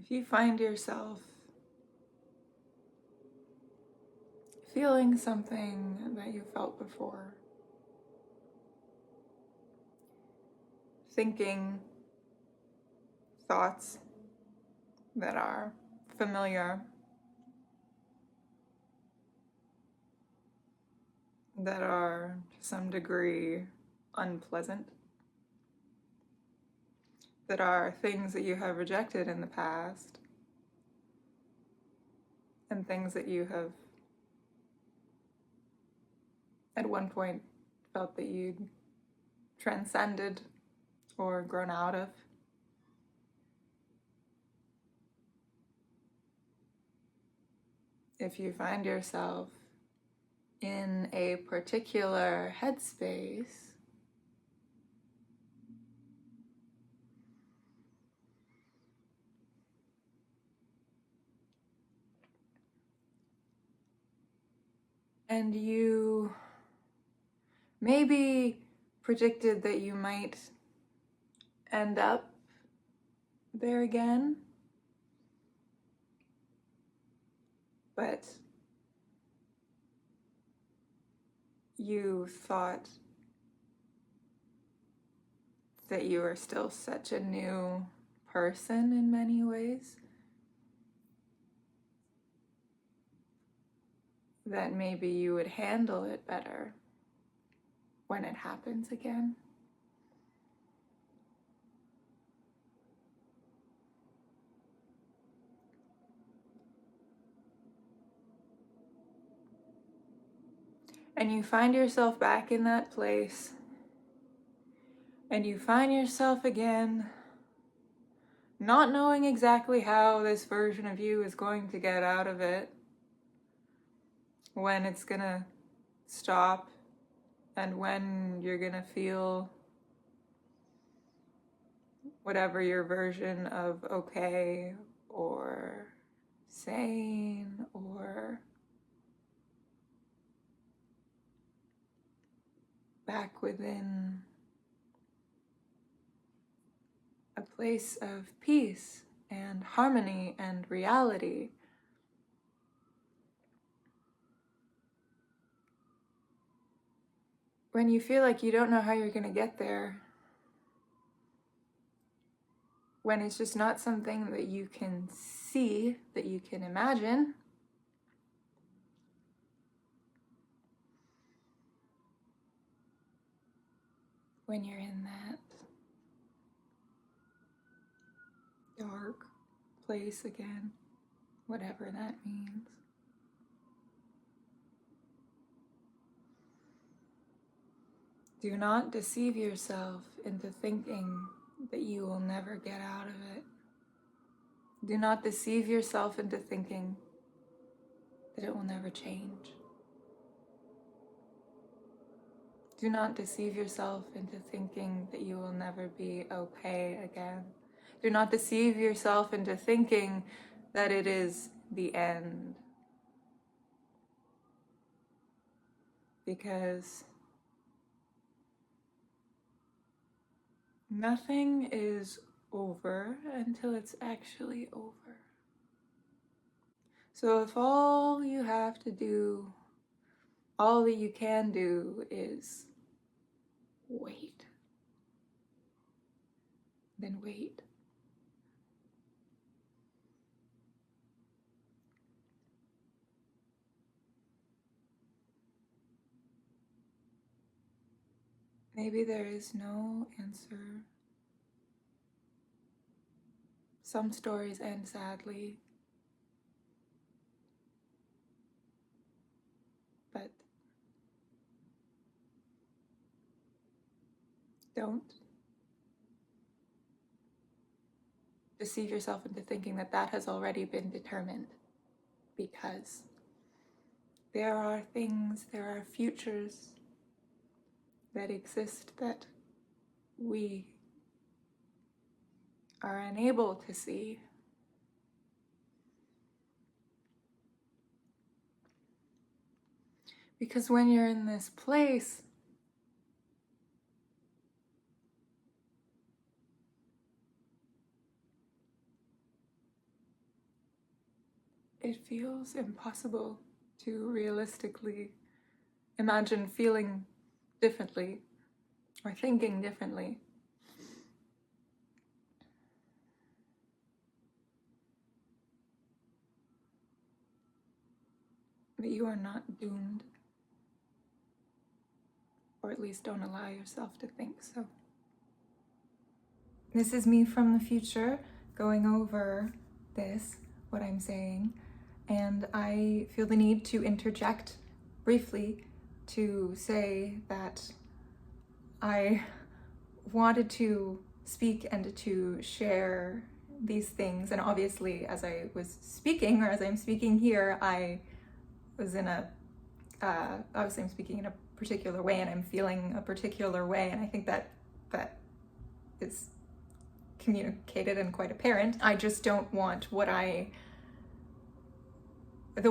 If you find yourself feeling something that you felt before, thinking thoughts that are familiar, that are to some degree unpleasant, that are things that you have rejected in the past, and things that you have at one point felt that you'd transcended or grown out of. If you find yourself in a particular headspace, and you maybe predicted that you might end up there again, but you thought that you are still such a new person in many ways that maybe you would handle it better when it happens again. And you find yourself back in that place, and you find yourself again not knowing exactly how this version of you is going to get out of it, when it's gonna stop, and when you're gonna feel whatever your version of okay or sane or back within a place of peace and harmony and reality. When you feel like you don't know how you're going to get there, when it's just not something that you can see, that you can imagine, when you're in that dark place again, whatever that means. Do not deceive yourself into thinking that you will never get out of it. Do not deceive yourself into thinking that it will never change. Do not deceive yourself into thinking that you will never be okay again. Do not deceive yourself into thinking that it is the end. Because nothing is over until it's actually over. So if all you have to do, all that you can do is wait, then wait. Maybe there is no answer. Some stories end sadly, but don't deceive yourself into thinking that that has already been determined, because there are things, there are futures that exist that we are unable to see. Because when you're in this place, it feels impossible to realistically imagine feeling differently or thinking differently. But you are not doomed, or at least don't allow yourself to think so. This is me from the future going over this, what I'm saying, and I feel the need to interject briefly to say that I wanted to speak and to share these things, and obviously as I was speaking, or as I'm speaking here, I was in a obviously I'm speaking in a particular way and I'm feeling a particular way, and I think that is communicated and quite apparent. I just don't want the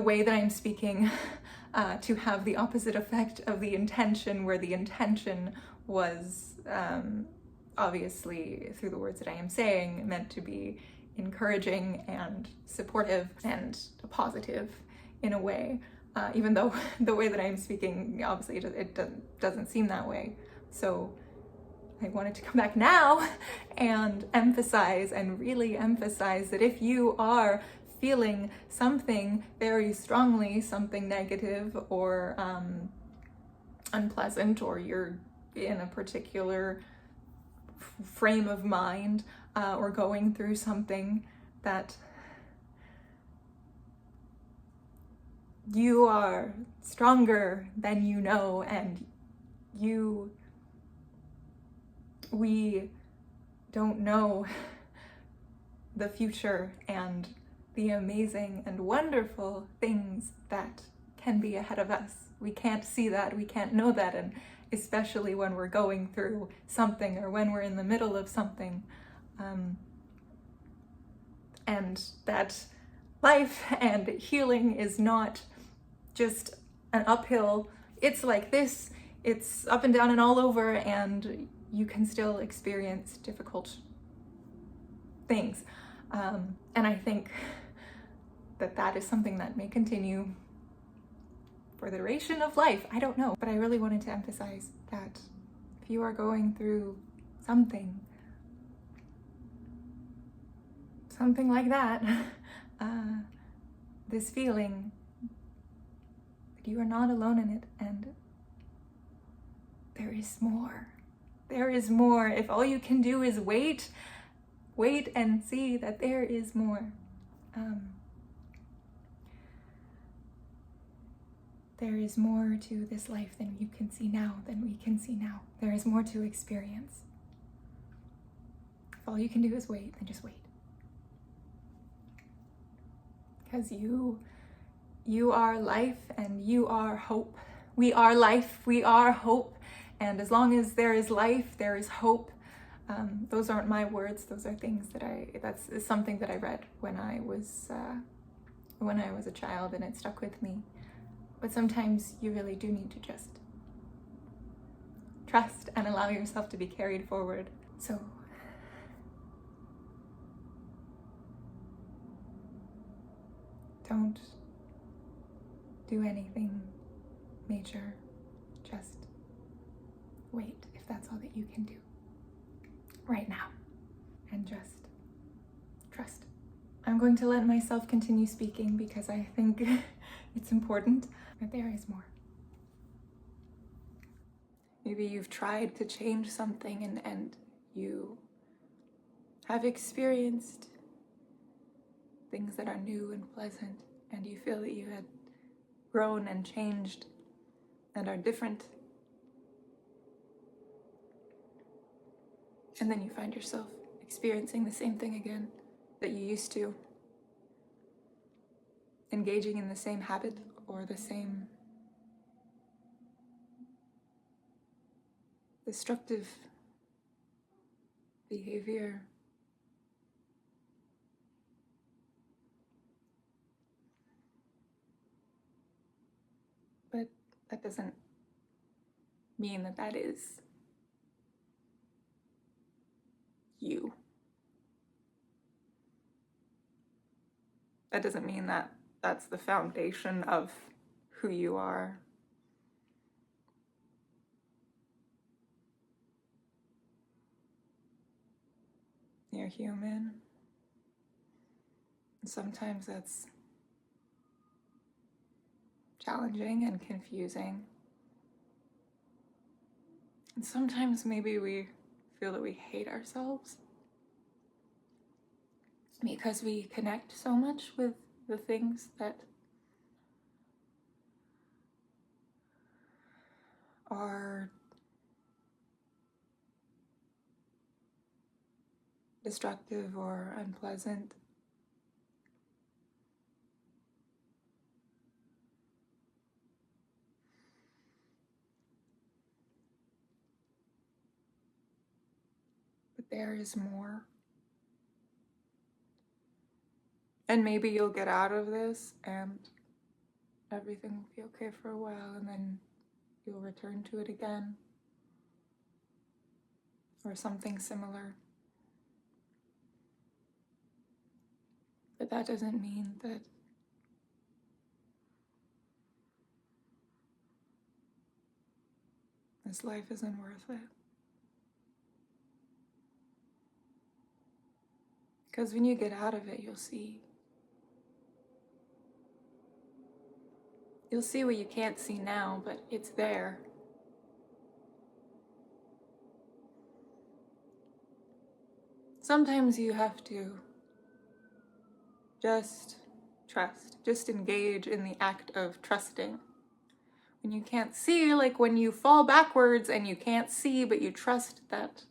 way that I'm speaking to have the opposite effect of the intention, where the intention was obviously, through the words that I am saying, meant to be encouraging and supportive and positive in a way, even though the way that I'm speaking, obviously it doesn't seem that way. So I wanted to come back now and emphasize, and really emphasize, that if you are feeling something very strongly, something negative or unpleasant, or you're in a particular frame of mind or going through something that you are stronger than you know, and we don't know the future and the amazing and wonderful things that can be ahead of us. We can't see that, we can't know that, and especially when we're going through something or when we're in the middle of something. And that life and healing is not just an uphill, it's like this, it's up and down and all over, and you can still experience difficult things. And I think that is something that may continue for the duration of life. I don't know, but I really wanted to emphasize that if you are going through something like that, this feeling, that you are not alone in it, and there is more. There is more. If all you can do is wait and see that there is more. There is more to this life than you can see now, than we can see now. There is more to experience. If all you can do is wait, then just wait. Because you are life and you are hope. We are life, we are hope. And as long as there is life, there is hope. Those aren't my words. Those are things that's something that I read when I was a child, and it stuck with me. But sometimes you really do need to just trust and allow yourself to be carried forward. So don't do anything major. Just wait, if that's all that you can do right now, and just trust. I'm going to let myself continue speaking because I think it's important that there is more. Maybe you've tried to change something and you have experienced things that are new and pleasant, and you feel that you had grown and changed and are different. And then you find yourself experiencing the same thing again that you used to, engaging in the same habit or the same destructive behavior. But that doesn't mean that is you. That doesn't mean that That's the foundation of who you are. You're human. Sometimes that's challenging and confusing. And sometimes maybe we feel that we hate ourselves because we connect so much with the things that are destructive or unpleasant. But there is more. And maybe you'll get out of this and everything will be okay for a while, and then you'll return to it again. Or something similar. But that doesn't mean that this life isn't worth it. Because when you get out of it, you'll see. You'll see what you can't see now, but it's there. Sometimes you have to just trust, just engage in the act of trusting. When you can't see, like when you fall backwards and you can't see, but you trust that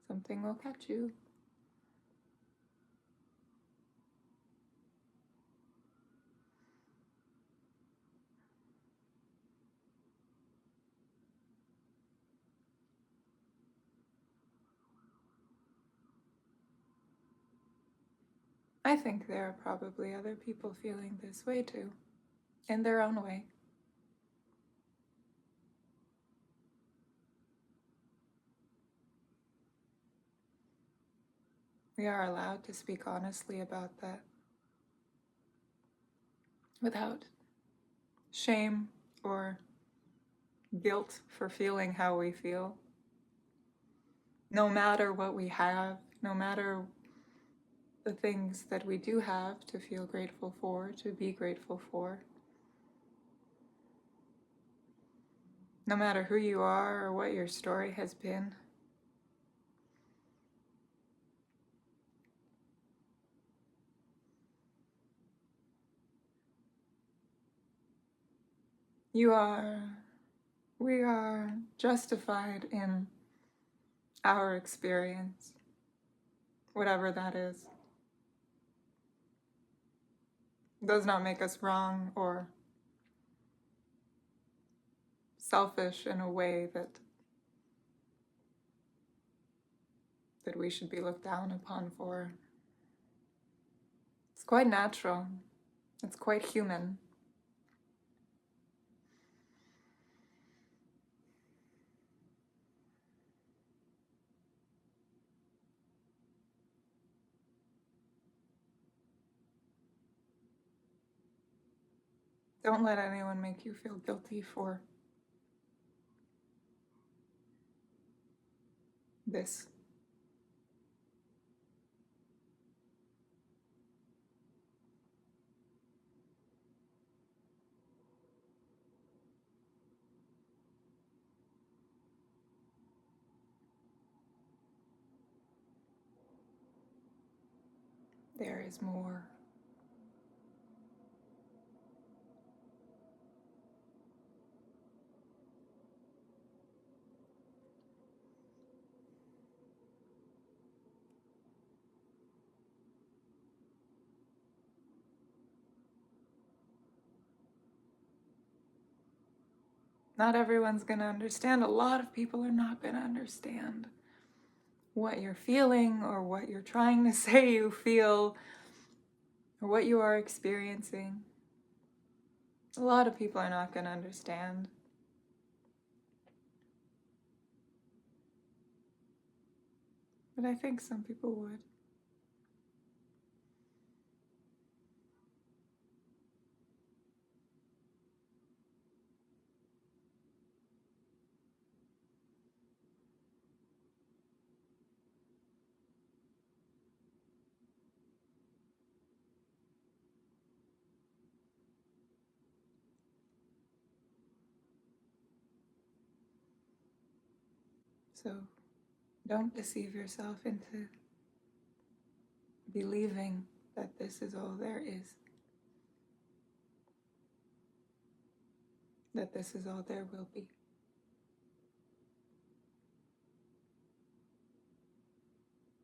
something will catch you. I think there are probably other people feeling this way too, in their own way. We are allowed to speak honestly about that without shame or guilt for feeling how we feel. No matter what we have, no matter the things that we do have to feel grateful for, to be grateful for. No matter who you are or what your story has been. We are justified in our experience, whatever that is. It does not make us wrong or selfish in a way that we should be looked down upon for. It's quite natural. It's quite human. Don't let anyone make you feel guilty for this. There is more. Not everyone's going to understand. A lot of people are not going to understand what you're feeling or what you're trying to say you feel or what you are experiencing. A lot of people are not going to understand. But I think some people would. So don't deceive yourself into believing that this is all there is, that this is all there will be.